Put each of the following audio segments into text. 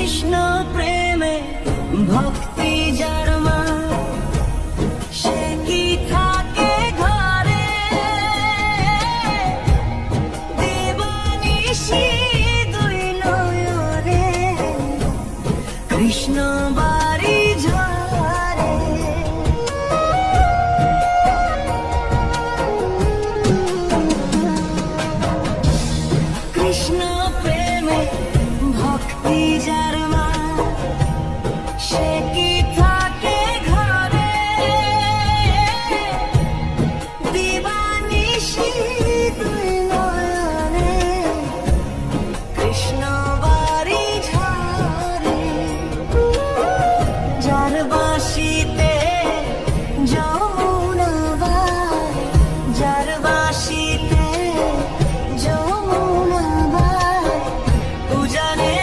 কৃষ্ণ প্রেমে ভক্তি যার মা, সে কি থাকে ঘরে দিবানিশি দুই নয়নে, কৃষ্ণ বাড়ি ঝরে। কৃষ্ণ প্রেমে ভক্তি যার মা, সে কি থাকে ঘরে দিবানিশি দুই নয়নে, কৃষ্ণ বাড়ি ঝরে। যার বাঁশিতে যমুনা বাজে, যার বাঁশিতে যমুনা বাজে, উজানে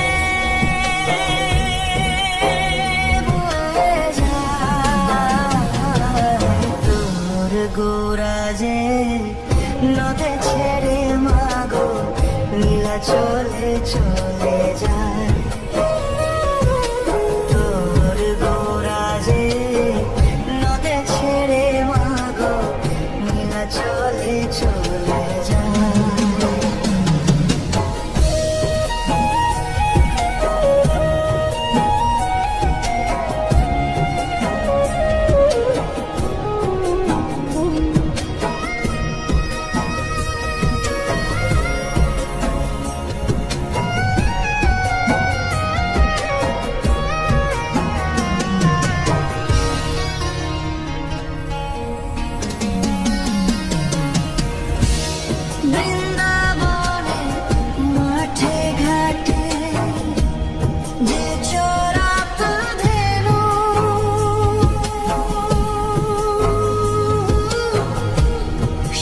বয়ে যায়। তোর গোরাজে নদে ছেড়ে মাগো, নীলা চলে চলে যায়। তোর গোরাজে নদে ছেড়ে মাগো, নীলা চলে চলে যায়। বৃন্দাবনে মাঠে ঘাটে যে চরাত ধেনু,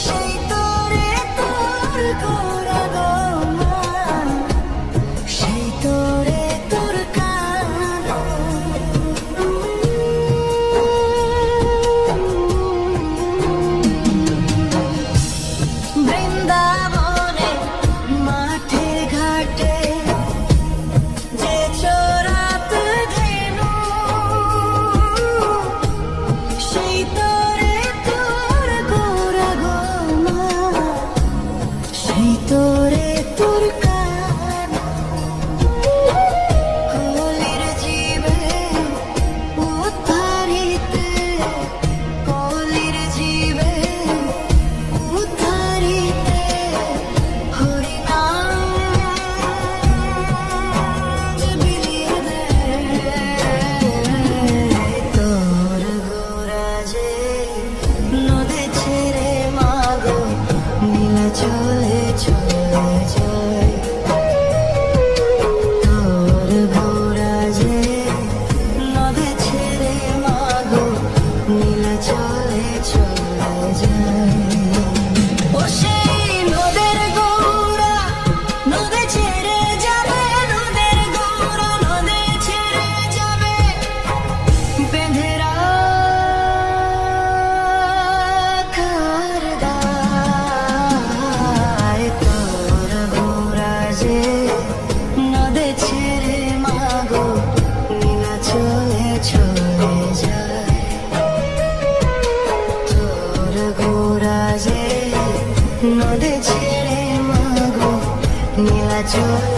সেই তোরে তোর গোরা গো মা, সেই তোরে তোর কানো। বৃন্দাবনে মাঠে ঘাটে যে চরাত ধেনু, সেই তোরে তোর গোরা গো মা, সেই তোরে তোর কানো। কলির জীবে উদ্ধারিতে, কলির জীবে উদ্ধারিতে, হরিনাম যে বিলিয়ে দেয়। তোর গোরাজে নদে ছেড়ে মাগো, নীলা চলে চলে যায়। তোর গোরাজে নদে ছেড়ে মাগো, নীলা চলে চলে যায়। ও সেই নদের গৌরা নদে ছেড়ে যাবে, নদের গৌরা নদে ছেড়ে যাবে, বেঁধে রাখার দায়। তোর গোরাজে নদে ছেড়ে মাগো, নীলা চলে চলে যায়। তোর গোরাজে নদে ছেড়ে মাগো, নীলা চলে